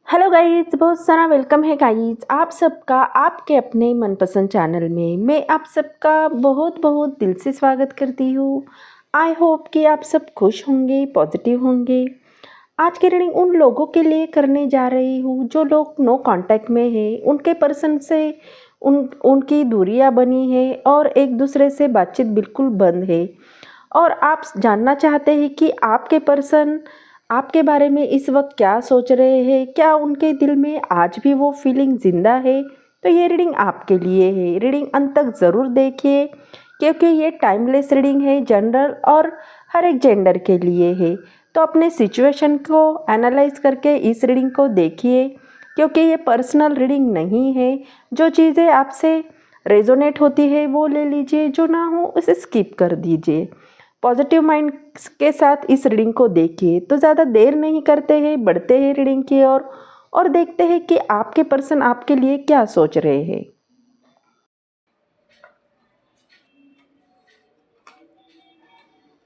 Hello guys, बहुत सारा welcome है गाइस आप सबका आपके अपने मनपसंद चैनल में। मैं आप सबका बहुत बहुत दिल से स्वागत करती हूँ। आई होप कि आप सब खुश होंगे, पॉजिटिव होंगे। आज की रीडिंग उन लोगों के लिए करने जा रही हूँ जो लोग नो कांटेक्ट में है, उनके पर्सन से उनकी दूरियाँ बनी है और एक दूसरे से बातचीत बिल्कुल बंद है। और आप जानना चाहते हैं कि आपके पर्सन आपके बारे में इस वक्त क्या सोच रहे हैं, क्या उनके दिल में आज भी वो फीलिंग ज़िंदा है। तो ये रीडिंग आपके लिए है। रीडिंग अंत तक ज़रूर देखिए क्योंकि ये टाइमलेस रीडिंग है, जनरल और हर एक जेंडर के लिए है। तो अपने सिचुएशन को एनालाइज करके इस रीडिंग को देखिए क्योंकि ये पर्सनल रीडिंग नहीं है। जो चीज़ें आपसे रेजोनेट होती है वो ले लीजिए, जो ना हो उसे स्किप कर दीजिए। पॉजिटिव माइंड के साथ इस रीडिंग को देखिए। तो ज़्यादा देर नहीं करते हैं, बढ़ते हैं रीडिंग की ओर और देखते हैं कि आपके पर्सन आपके लिए क्या सोच रहे हैं।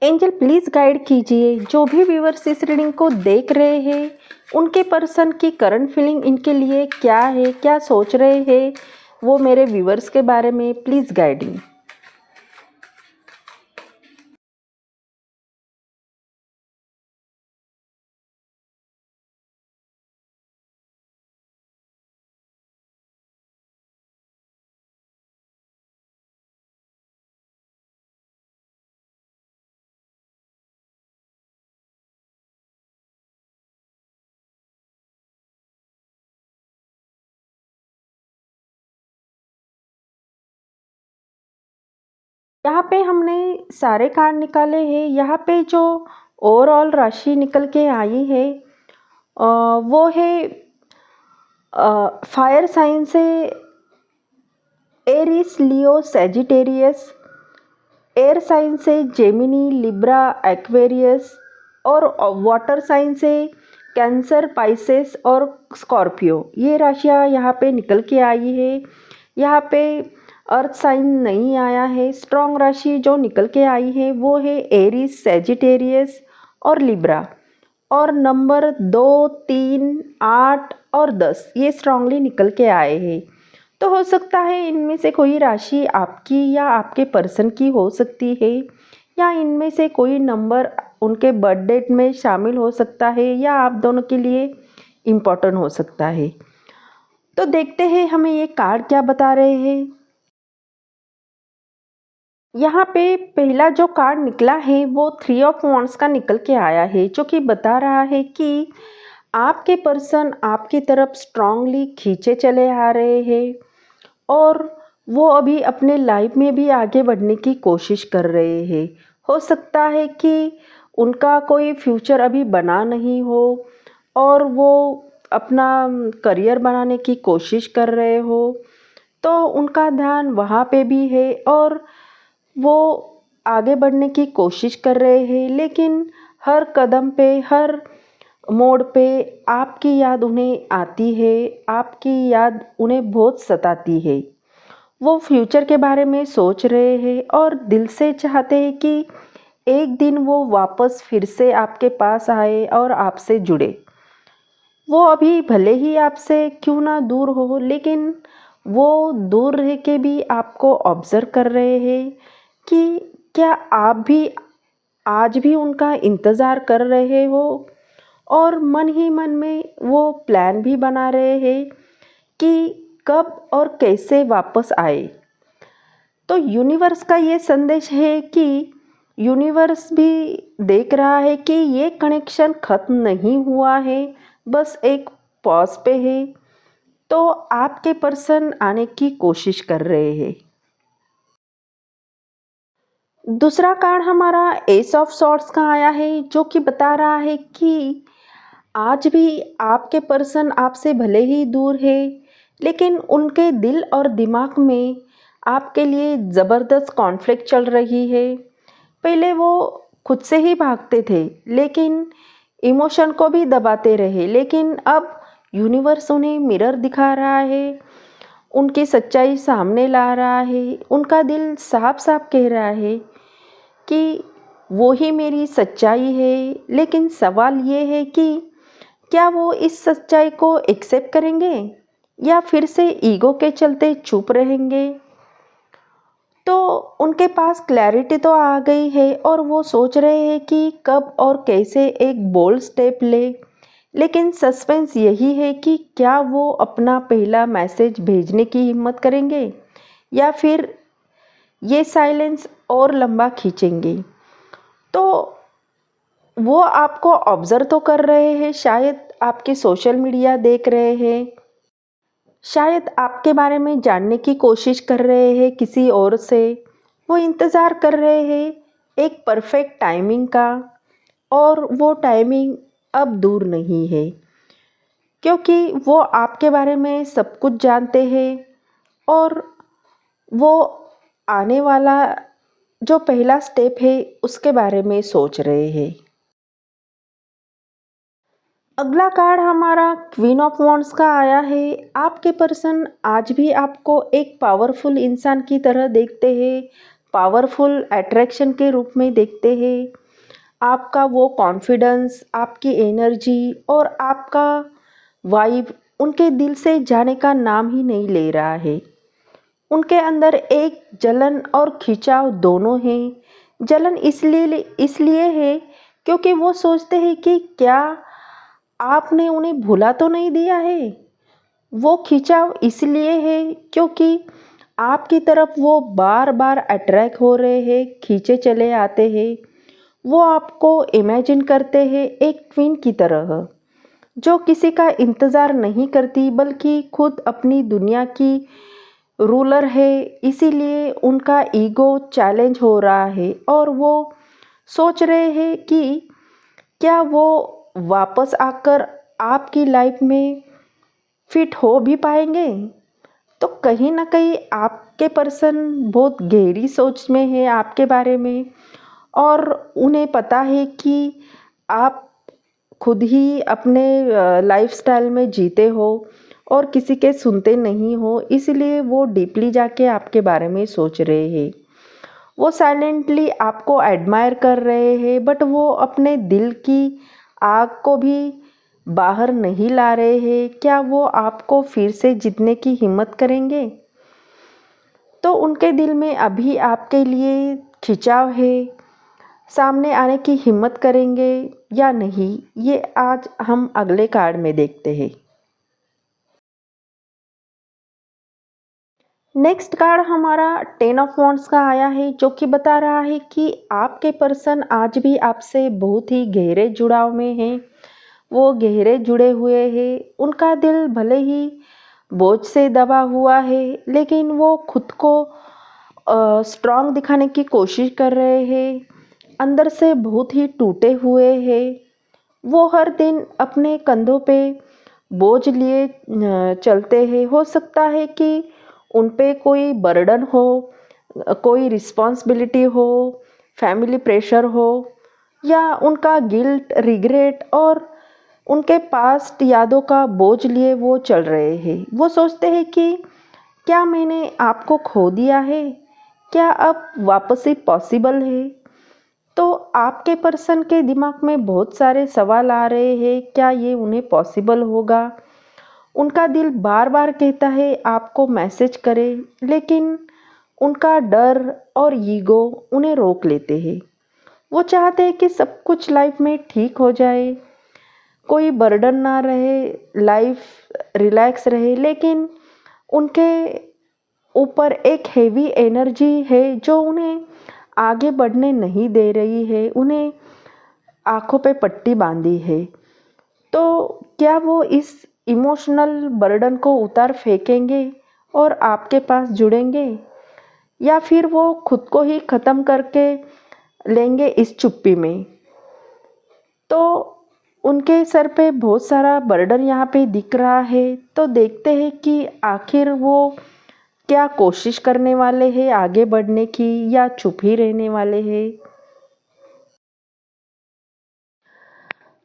एंजल प्लीज़ गाइड कीजिए जो भी व्यूअर्स इस रीडिंग को देख रहे हैं, उनके पर्सन की करंट फीलिंग इनके लिए क्या है, क्या सोच रहे हैं वो मेरे व्यूअर्स के बारे में। Please guiding. यहाँ पे हमने सारे कार्ड निकाले हैं। यहाँ पे जो ओवरऑल राशि निकल के आई है वो है फायर साइन से एरिस, लियो, सेजिटेरियस। एयर साइन से जेमिनी, लिब्रा, एक्वेरियस और वाटर साइन से कैंसर, पाइसेस और स्कॉर्पियो। ये राशियाँ यहाँ पे निकल के आई है। यहाँ पे अर्थ साइन नहीं आया है। स्ट्रॉन्ग राशि जो निकल के आई है वो है एरिस, सेजिटेरियस और लिब्रा। और नंबर 2, 3, 8 और 10 ये स्ट्रांगली निकल के आए हैं। तो हो सकता है इनमें से कोई राशि आपकी या आपके पर्सन की हो सकती है, या इनमें से कोई नंबर उनके बर्थ डेट में शामिल हो सकता है, या आप दोनों के लिए इम्पोर्टेंट हो सकता है। तो देखते हैं हमें ये कार्ड क्या बता रहे हैं। यहाँ पे पहला जो कार्ड निकला है वो 3 ऑफ वॉन्ड्स का निकल के आया है, जो कि बता रहा है कि आपके पर्सन आपकी तरफ स्ट्रांगली खींचे चले आ रहे हैं और वो अभी अपने लाइफ में भी आगे बढ़ने की कोशिश कर रहे हैं। हो सकता है कि उनका कोई फ्यूचर अभी बना नहीं हो और वो अपना करियर बनाने की कोशिश कर रहे हो, तो उनका ध्यान वहाँ पे भी है और वो आगे बढ़ने की कोशिश कर रहे हैं। लेकिन हर कदम पे, हर मोड़ पे आपकी याद उन्हें आती है, आपकी याद उन्हें बहुत सताती है। वो फ्यूचर के बारे में सोच रहे हैं और दिल से चाहते हैं कि एक दिन वो वापस फिर से आपके पास आए और आपसे जुड़े। वो अभी भले ही आपसे क्यों ना दूर हो, लेकिन वो दूर रह के भी आपको ऑब्ज़र्व कर रहे हैं कि क्या आप भी आज भी उनका इंतज़ार कर रहे हो। और मन ही मन में वो प्लान भी बना रहे हैं कि कब और कैसे वापस आए। तो यूनिवर्स का ये संदेश है कि यूनिवर्स भी देख रहा है कि ये कनेक्शन ख़त्म नहीं हुआ है, बस एक पॉज पे है। तो आपके पर्सन आने की कोशिश कर रहे हैं। दूसरा कार्ड हमारा एस ऑफ सॉर्ड्स का आया है, जो कि बता रहा है कि आज भी आपके पर्सन आपसे भले ही दूर है, लेकिन उनके दिल और दिमाग में आपके लिए ज़बरदस्त कॉन्फ्लिक्ट चल रही है। पहले वो खुद से ही भागते थे, लेकिन इमोशन को भी दबाते रहे, लेकिन अब यूनिवर्स उन्हें मिरर दिखा रहा है, उनकी सच्चाई सामने ला रहा है। उनका दिल साफ साफ कह रहा है कि वो ही मेरी सच्चाई है। लेकिन सवाल ये है कि क्या वो इस सच्चाई को एक्सेप्ट करेंगे या फिर से ईगो के चलते चुप रहेंगे? तो उनके पास क्लैरिटी तो आ गई है और वो सोच रहे हैं कि कब और कैसे एक बोल्ड स्टेप ले। लेकिन सस्पेंस यही है कि क्या वो अपना पहला मैसेज भेजने की हिम्मत करेंगे या फिर ये साइलेंस और लंबा खींचेंगे। तो वो आपको ऑब्जर्व तो कर रहे हैं, शायद आपके सोशल मीडिया देख रहे हैं, शायद आपके बारे में जानने की कोशिश कर रहे हैं किसी और से। वो इंतज़ार कर रहे हैं एक परफेक्ट टाइमिंग का, और वो टाइमिंग अब दूर नहीं है, क्योंकि वो आपके बारे में सब कुछ जानते हैं और वो आने वाला जो पहला स्टेप है उसके बारे में सोच रहे हैं। अगला कार्ड हमारा क्वीन ऑफ वॉन्ड्स का आया है। आपके पर्सन आज भी आपको एक पावरफुल इंसान की तरह देखते हैं, पावरफुल अट्रैक्शन के रूप में देखते हैं। आपका वो कॉन्फिडेंस, आपकी एनर्जी और आपका वाइब उनके दिल से जाने का नाम ही नहीं ले रहा है। उनके अंदर एक जलन और खिंचाव दोनों हैं। जलन इसलिए है क्योंकि वो सोचते हैं कि क्या आपने उन्हें भुला तो नहीं दिया है। वो खिंचाव इसलिए है क्योंकि आपकी तरफ वो बार बार अट्रैक्ट हो रहे हैं, खींचे चले आते हैं। वो आपको इमेजिन करते हैं एक क्वीन की तरह, जो किसी का इंतज़ार नहीं करती बल्कि खुद अपनी दुनिया की रूलर है। इसीलिए उनका ईगो चैलेंज हो रहा है और वो सोच रहे हैं कि क्या वो वापस आकर आपकी लाइफ में फिट हो भी पाएंगे। तो कहीं ना कहीं आपके पर्सन बहुत गहरी सोच में है आपके बारे में, और उन्हें पता है कि आप खुद ही अपने लाइफस्टाइल में जीते हो और किसी के सुनते नहीं हो। इसलिए वो डीपली जाके आपके बारे में सोच रहे हैं। वो साइलेंटली आपको एडमायर कर रहे हैं, बट वो अपने दिल की आग को भी बाहर नहीं ला रहे हैं। क्या वो आपको फिर से जीतने की हिम्मत करेंगे? तो उनके दिल में अभी आपके लिए खिंचाव है। सामने आने की हिम्मत करेंगे या नहीं, ये आज हम अगले कार्ड में देखते हैं। नेक्स्ट कार्ड हमारा 10 ऑफ वॉन्ड्स का आया है, जो कि बता रहा है कि आपके पर्सन आज भी आपसे बहुत ही गहरे जुड़ाव में हैं। वो गहरे जुड़े हुए हैं। उनका दिल भले ही बोझ से दबा हुआ है, लेकिन वो खुद को स्ट्रांग दिखाने की कोशिश कर रहे हैं। अंदर से बहुत ही टूटे हुए हैं। वो हर दिन अपने कंधों पे बोझ लिए चलते हैं। हो सकता है कि उन पे कोई बर्डन हो, कोई रिस्पॉन्सिबिलिटी हो, फैमिली प्रेशर हो, या उनका गिल्ट, रिग्रेट और उनके पास्ट यादों का बोझ लिए वो चल रहे हैं। वो सोचते हैं कि क्या मैंने आपको खो दिया है? क्या अब वापसी पॉसिबल है? तो आपके पर्सन के दिमाग में बहुत सारे सवाल आ रहे हैं, क्या ये उन्हें पॉसिबल होगा? उनका दिल बार बार कहता है आपको मैसेज करें, लेकिन उनका डर और ईगो उन्हें रोक लेते हैं। वो चाहते हैं कि सब कुछ लाइफ में ठीक हो जाए, कोई बर्डन ना रहे, लाइफ रिलैक्स रहे, लेकिन उनके ऊपर एक हेवी एनर्जी है जो उन्हें आगे बढ़ने नहीं दे रही है, उन्हें आँखों पे पट्टी बांधी है। तो क्या वो इस इमोशनल बर्डन को उतार फेंकेंगे और आपके पास जुड़ेंगे, या फिर वो खुद को ही ख़त्म करके लेंगे इस चुप्पी में? तो उनके सर पे बहुत सारा बर्डन यहाँ पे दिख रहा है। तो देखते हैं कि आखिर वो क्या कोशिश करने वाले हैं आगे बढ़ने की, या चुप ही रहने वाले हैं।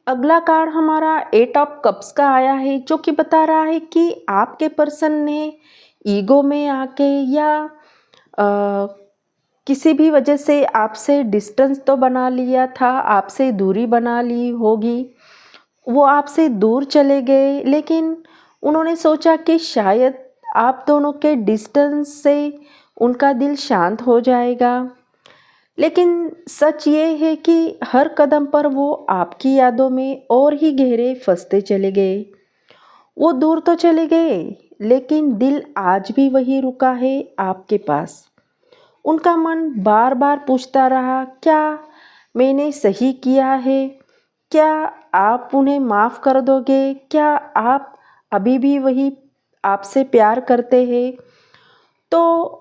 अगला कार्ड हमारा 8 ऑफ कप्स का आया है, जो कि बता रहा है कि आपके पर्सन ने ईगो में आके या किसी भी वजह से आपसे डिस्टेंस तो बना लिया था, आपसे दूरी बना ली होगी। वो आपसे दूर चले गए, लेकिन उन्होंने सोचा कि शायद आप दोनों के डिस्टेंस से उनका दिल शांत हो जाएगा। लेकिन सच ये है कि हर कदम पर वो आपकी यादों में और ही गहरे फंसते चले गए। वो दूर तो चले गए, लेकिन दिल आज भी वही रुका है आपके पास। उनका मन बार बार पूछता रहा, क्या मैंने सही किया है? क्या आप उन्हें माफ़ कर दोगे? क्या आप अभी भी वही आपसे प्यार करते हैं? तो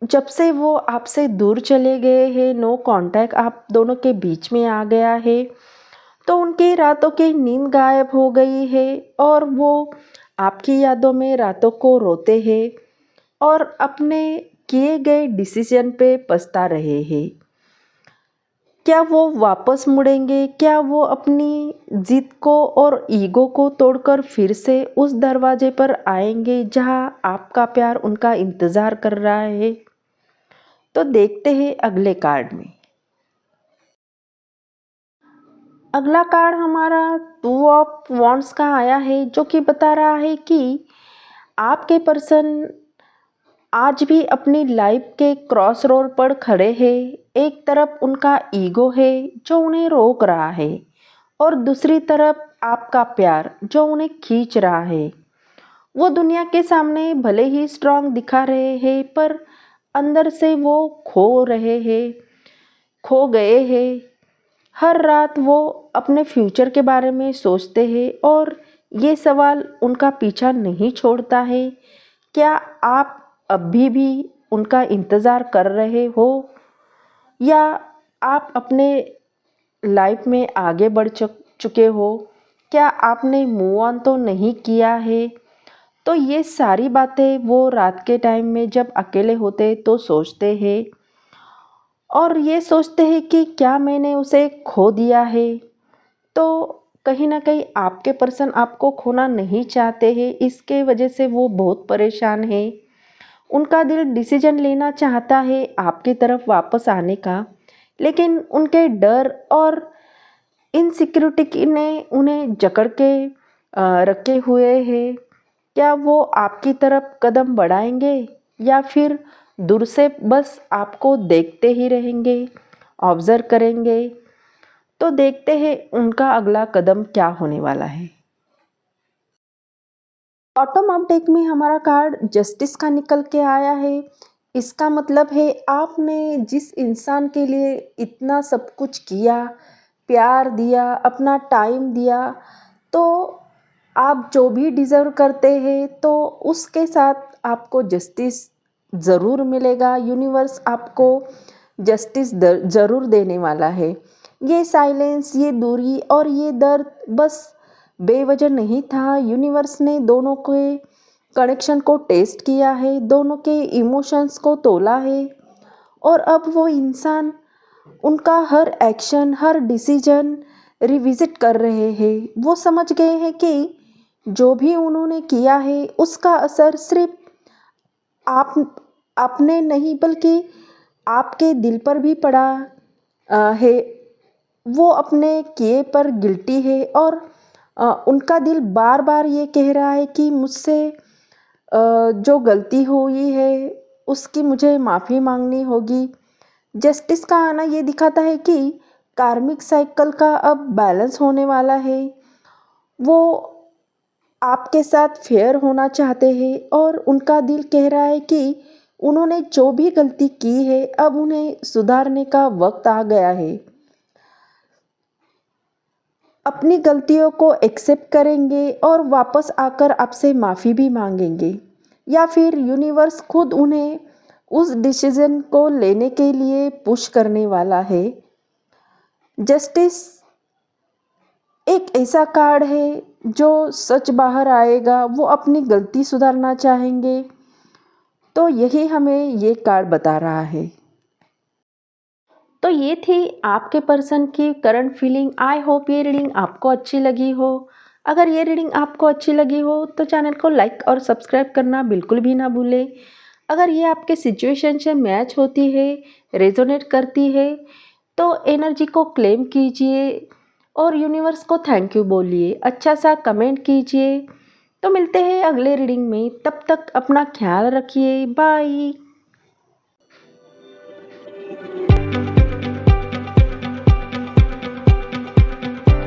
जब से वो आपसे दूर चले गए हैं, नो कांटेक्ट आप दोनों के बीच में आ गया है, तो उनकी रातों की नींद गायब हो गई है और वो आपकी यादों में रातों को रोते हैं और अपने किए गए डिसीजन पे पछता रहे हैं। क्या वो वापस मुड़ेंगे? क्या वो अपनी जिद को और ईगो को तोड़कर फिर से उस दरवाजे पर आएंगे जहां आपका प्यार उनका इंतज़ार कर रहा है? तो देखते हैं अगले कार्ड में। अगला कार्ड हमारा 2 ऑफ वॉन्ड्स का आया है, जो कि बता रहा है कि आपके पर्सन आज भी अपनी लाइफ के क्रॉस रोड पर खड़े हैं। एक तरफ उनका ईगो है जो उन्हें रोक रहा है और दूसरी तरफ आपका प्यार जो उन्हें खींच रहा है। वो दुनिया के सामने भले ही स्ट्रांग दिखा रहे हैं, पर अंदर से वो खो गए हैं। हर रात वो अपने फ्यूचर के बारे में सोचते हैं और ये सवाल उनका पीछा नहीं छोड़ता है, क्या आप अभी भी उनका इंतज़ार कर रहे हो या आप अपने लाइफ में आगे बढ़ चुके हो? क्या आपने मूव ऑन तो नहीं किया है? तो ये सारी बातें वो रात के टाइम में जब अकेले होते तो सोचते हैं और ये सोचते हैं कि क्या मैंने उसे खो दिया है। तो कहीं ना कहीं आपके पर्सन आपको खोना नहीं चाहते हैं, इसके वजह से वो बहुत परेशान है। उनका दिल डिसीजन लेना चाहता है आपकी तरफ वापस आने का, लेकिन उनके डर और इनसिक्योरिटी ने उन्हें जकड़ के रखे हुए हैं। क्या वो आपकी तरफ कदम बढ़ाएंगे या फिर दूर से बस आपको देखते ही रहेंगे, ऑब्जर्व करेंगे? तो देखते हैं उनका अगला कदम क्या होने वाला है। बॉटम अप डेक में हमारा कार्ड जस्टिस का निकल के आया है। इसका मतलब है आपने जिस इंसान के लिए इतना सब कुछ किया, प्यार दिया, अपना टाइम दिया, तो आप जो भी डिज़र्व करते हैं तो उसके साथ आपको जस्टिस ज़रूर मिलेगा। यूनिवर्स आपको जस्टिस ज़रूर देने वाला है। ये साइलेंस, ये दूरी और ये दर्द बस बेवजह नहीं था। यूनिवर्स ने दोनों के कनेक्शन को टेस्ट किया है, दोनों के इमोशंस को तोला है और अब वो इंसान उनका हर एक्शन, हर डिसीजन रिविजिट कर रहे हैं। वो समझ गए हैं कि जो भी उन्होंने किया है उसका असर सिर्फ आप आपने नहीं बल्कि आपके दिल पर भी पड़ा है। वो अपने किए पर गिल्टी है और उनका दिल बार बार ये कह रहा है कि मुझसे जो गलती हुई है उसकी मुझे माफ़ी मांगनी होगी। जस्टिस का आना ये दिखाता है कि कार्मिक साइकिल का अब बैलेंस होने वाला है। वो आपके साथ फेयर होना चाहते हैं और उनका दिल कह रहा है कि उन्होंने जो भी गलती की है अब उन्हें सुधारने का वक्त आ गया है। अपनी गलतियों को एक्सेप्ट करेंगे और वापस आकर आपसे माफ़ी भी मांगेंगे, या फिर यूनिवर्स खुद उन्हें उस डिसीजन को लेने के लिए पुश करने वाला है। जस्टिस एक ऐसा कार्ड है जो सच बाहर आएगा। वो अपनी गलती सुधारना चाहेंगे, तो यही हमें ये कार्ड बता रहा है। तो ये थी आपके पर्सन की करंट फीलिंग। आई होप ये रीडिंग आपको अच्छी लगी हो। अगर ये रीडिंग आपको अच्छी लगी हो तो चैनल को लाइक और सब्सक्राइब करना बिल्कुल भी ना भूलें। अगर ये आपके सिचुएशन से मैच होती है, रेजोनेट करती है, तो एनर्जी को क्लेम कीजिए। और यूनिवर्स को थैंक यू बोलिए, अच्छा सा कमेंट कीजिए। तो मिलते हैं अगले रीडिंग में, तब तक अपना ख्याल रखिए, बाय।